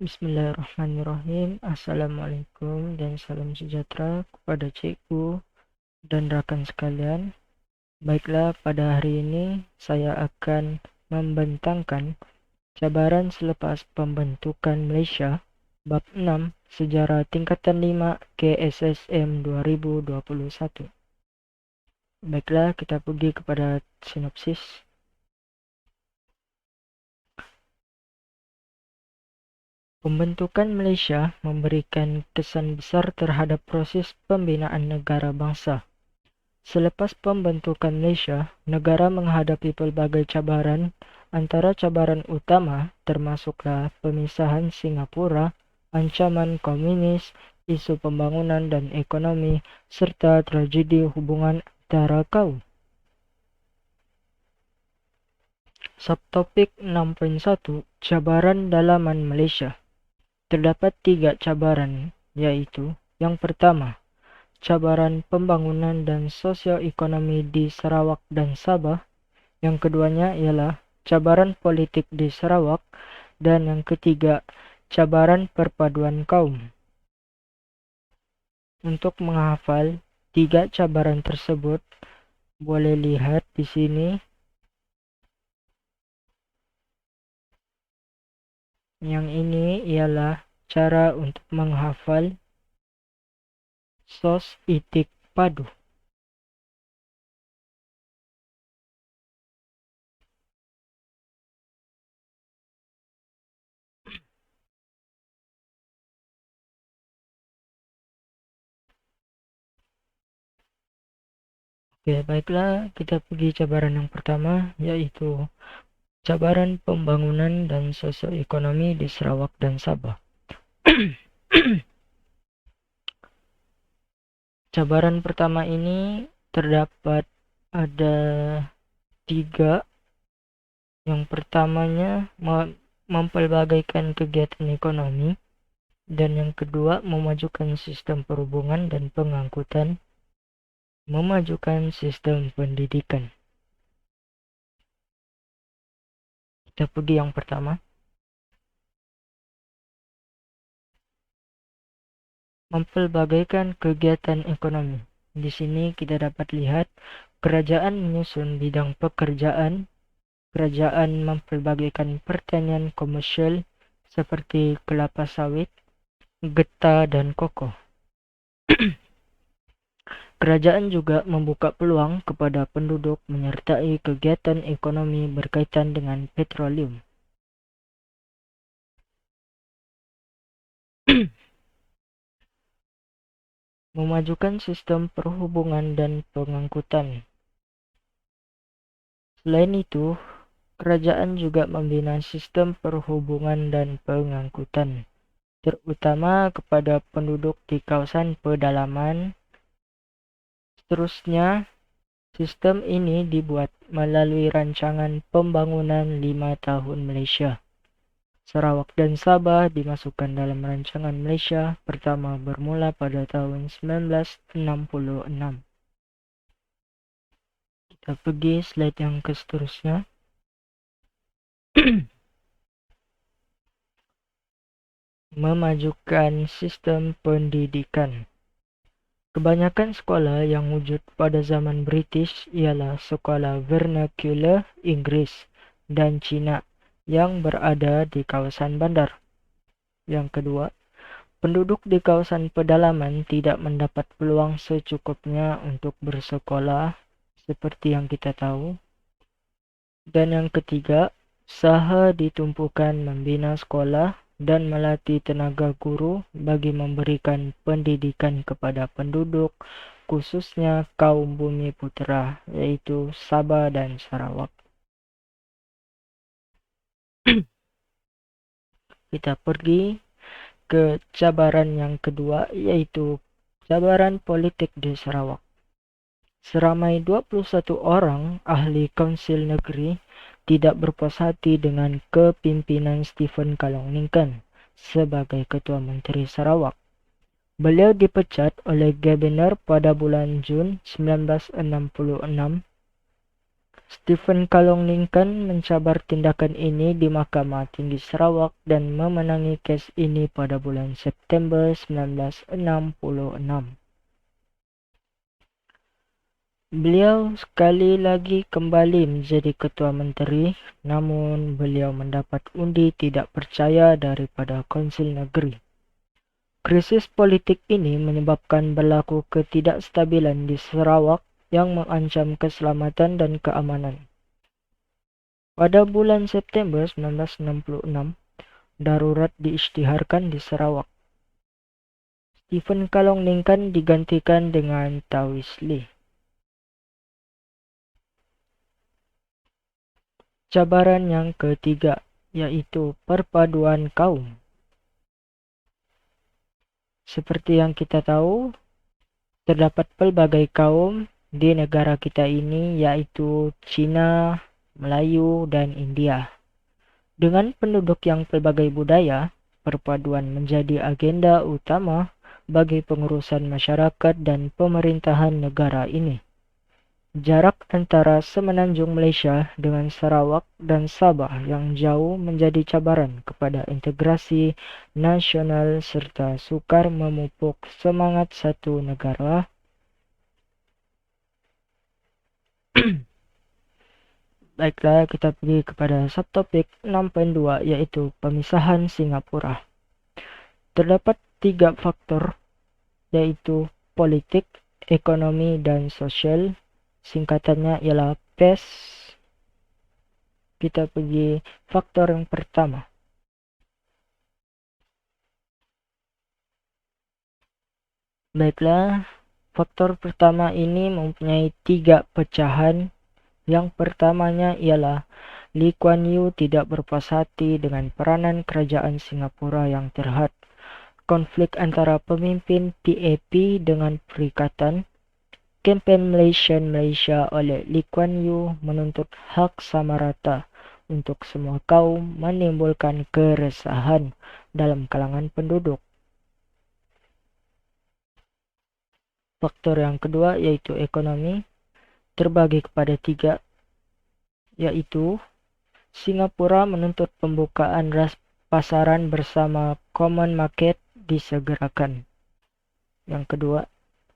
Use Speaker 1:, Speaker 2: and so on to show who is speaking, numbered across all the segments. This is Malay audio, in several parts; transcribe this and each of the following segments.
Speaker 1: Bismillahirrahmanirrahim. Assalamualaikum dan salam sejahtera kepada cikgu dan rakan sekalian. Baiklah, pada hari ini saya akan membentangkan cabaran selepas pembentukan Malaysia bab 6 Sejarah Tingkatan 5 KSSM 2021. Baiklah, kita pergi kepada sinopsis. Pembentukan Malaysia memberikan kesan besar terhadap proses pembinaan negara bangsa. Selepas pembentukan Malaysia, negara menghadapi pelbagai cabaran. Antara cabaran utama termasuklah pemisahan Singapura, ancaman komunis, isu pembangunan dan ekonomi, serta tragedi hubungan antara kaum. Subtopik 6.1 Cabaran Dalaman Malaysia. Terdapat 3 cabaran, yaitu yang pertama, cabaran pembangunan dan sosioekonomi di Sarawak dan Sabah. Yang keduanya ialah cabaran politik di Sarawak. Dan yang ketiga, cabaran perpaduan kaum. Untuk menghafal 3 cabaran tersebut, boleh lihat di sini. Yang ini ialah cara untuk menghafal sos itik padu. Oke, baiklah, kita pergi cabaran yang pertama, yaitu cabaran pembangunan dan sosioekonomi di Sarawak dan Sabah. Cabaran pertama ini terdapat ada 3. Yang pertamanya mempelbagaikan kegiatan ekonomi, dan yang kedua memajukan sistem perhubungan dan pengangkutan, memajukan sistem pendidikan. Kita pergi yang pertama. Mempelbagaikan kegiatan ekonomi. Di sini kita dapat lihat kerajaan menyusun bidang pekerjaan. Kerajaan mempelbagaikan pertanian komersial seperti kelapa sawit, getah dan koko. Kerajaan juga membuka peluang kepada penduduk menyertai kegiatan ekonomi berkaitan dengan petroleum. Memajukan sistem perhubungan dan pengangkutan. Selain itu, kerajaan juga membina sistem perhubungan dan pengangkutan, terutama kepada penduduk di kawasan pedalaman. Seterusnya, sistem ini dibuat melalui rancangan pembangunan 5 tahun Malaysia. Sarawak dan Sabah dimasukkan dalam rancangan Malaysia pertama bermula pada tahun 1966. Kita pergi slide yang seterusnya. Memajukan sistem pendidikan. Kebanyakan sekolah yang wujud pada zaman British ialah sekolah vernacular Inggeris dan Cina yang berada di kawasan bandar. Yang kedua, penduduk di kawasan pedalaman tidak mendapat peluang secukupnya untuk bersekolah seperti yang kita tahu. Dan yang ketiga, usaha ditumpukan membina sekolah dan melatih tenaga guru bagi memberikan pendidikan kepada penduduk, khususnya kaum bumi putera, yaitu Sabah dan Sarawak. Kita pergi ke cabaran yang kedua, yaitu cabaran politik di Sarawak. Seramai 21 orang ahli Kaunsil Negeri tidak berpuas hati dengan kepimpinan Stephen Kalong Ningkan sebagai Ketua Menteri Sarawak. Beliau dipecat oleh Gabenor pada bulan Jun 1966. Stephen Kalong Lincoln mencabar tindakan ini di Mahkamah Tinggi Sarawak dan memenangi kes ini pada bulan September 1966. Beliau sekali lagi kembali menjadi Ketua Menteri, namun beliau mendapat undi tidak percaya daripada Konsil Negeri. Krisis politik ini menyebabkan berlaku ketidakstabilan di Sarawak yang mengancam keselamatan dan keamanan. Pada bulan September 1966, darurat diisytiharkan di Sarawak. Stephen Kalong Lincoln digantikan dengan Taoiseach Lee. Cabaran yang ketiga, yaitu perpaduan kaum. Seperti yang kita tahu, terdapat pelbagai kaum di negara kita ini, yaitu Cina, Melayu, dan India. Dengan penduduk yang pelbagai budaya, perpaduan menjadi agenda utama bagi pengurusan masyarakat dan pemerintahan negara ini. Jarak antara semenanjung Malaysia dengan Sarawak dan Sabah yang jauh menjadi cabaran kepada integrasi nasional serta sukar memupuk semangat satu negara. Baiklah, kita pergi kepada subtopik 6.2, yaitu pemisahan Singapura. Terdapat 3 faktor, yaitu politik, ekonomi, dan sosial. Singkatannya ialah PES. Kita pergi faktor yang pertama. Baiklah, faktor pertama ini mempunyai 3 pecahan. Yang pertamanya ialah Lee Kuan Yew tidak berpuas hati dengan peranan kerajaan Singapura yang terhad. Konflik antara pemimpin PAP dengan Perikatan. Kempen Malaysia oleh Lee Kuan Yew menuntut hak sama rata untuk semua kaum menimbulkan keresahan dalam kalangan penduduk. Faktor yang kedua yaitu ekonomi, terbagi kepada 3, yaitu Singapura menuntut pembukaan pasaran bersama Common Market disegerakan. Yang kedua,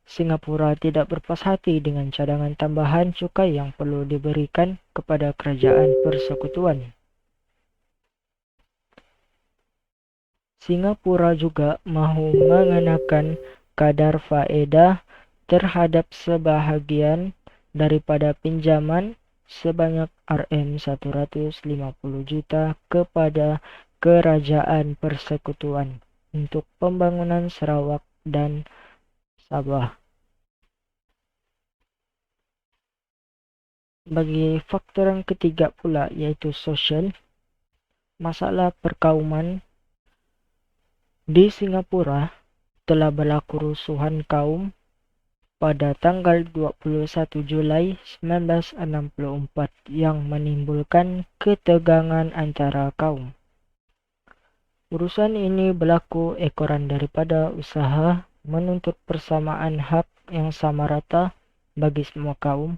Speaker 1: Singapura tidak berpuas hati dengan cadangan tambahan cukai yang perlu diberikan kepada kerajaan persekutuan. Singapura juga mahu mengenakan kadar faedah terhadap sebahagian daripada pinjaman sebanyak RM150 juta kepada kerajaan persekutuan untuk pembangunan Sarawak dan Sabah. Bagi faktor yang ketiga pula yaitu sosial, masalah perkauman. Di Singapura telah berlaku rusuhan kaum pada tanggal 21 Julai 1964 yang menimbulkan ketegangan antara kaum. Urusan ini berlaku ekoran daripada usaha menuntut persamaan hak yang sama rata bagi semua kaum.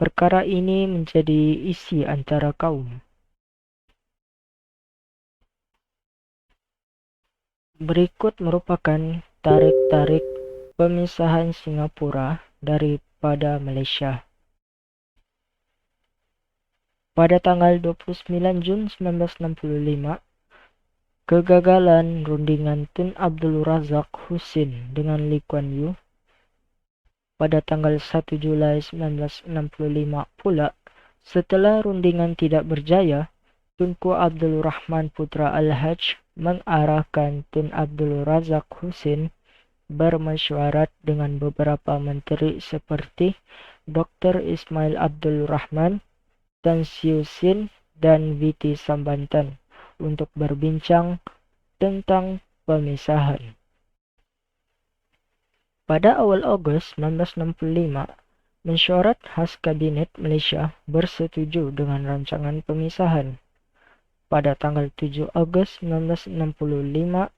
Speaker 1: Perkara ini menjadi isi antara kaum. Berikut merupakan tarik-tarik pemisahan Singapura daripada Malaysia. Pada tanggal 29 Jun 1965, kegagalan rundingan Tun Abdul Razak Husin dengan Lee Kuan Yew. Pada tanggal 1 Julai 1965 pula, setelah rundingan tidak berjaya, Tunku Abdul Rahman Putra Al-Haj mengarahkan Tun Abdul Razak Husin bermesyuarat dengan beberapa menteri seperti Dr. Ismail Abdul Rahman, Tan Siew Sin, dan V.T. Sambantan untuk berbincang tentang pemisahan. Pada awal Ogos 1965, mesyuarat khas Kabinet Malaysia bersetuju dengan rancangan pemisahan. Pada tanggal 7 Ogos 1965,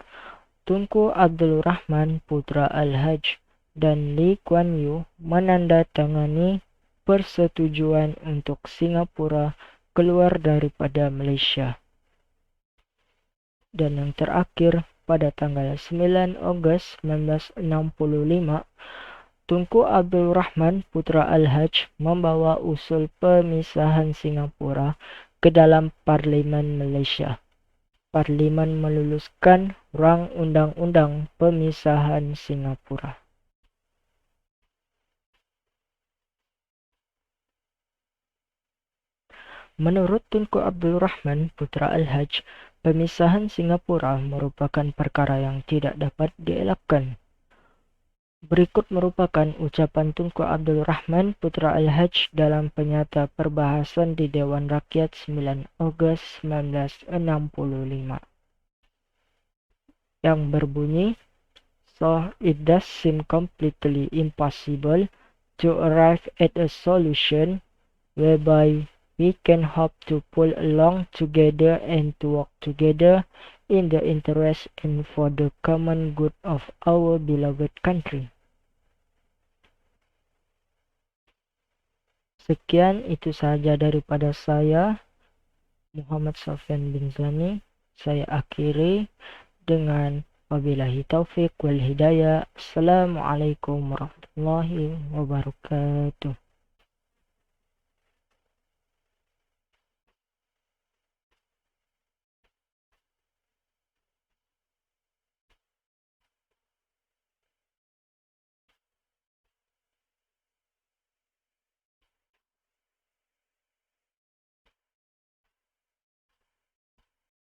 Speaker 1: Tunku Abdul Rahman Putra Al-Haj dan Lee Kuan Yew menandatangani persetujuan untuk Singapura keluar daripada Malaysia. Dan yang terakhir, pada tanggal 9 Ogos 1965, Tunku Abdul Rahman Putra Al-Haj membawa usul pemisahan Singapura ke dalam Parlimen Malaysia. Parlimen meluluskan rang undang-undang pemisahan Singapura. Menurut Tunku Abdul Rahman Putra Al-Haj, pemisahan Singapura merupakan perkara yang tidak dapat dielakkan. Berikut merupakan ucapan Tunku Abdul Rahman Putra Al-Haj dalam penyata perbahasan di Dewan Rakyat 9 Ogos 1965 yang berbunyi, "So it does seem completely impossible to arrive at a solution whereby we can hope to pull along together and to work together in the interest and for the common good of our beloved country." Sekian itu saja daripada saya, Muhammad Sofyan bin Zani. Saya akhiri dengan wabillahi taufiq wal hidayah. Assalamualaikum warahmatullahi wabarakatuh.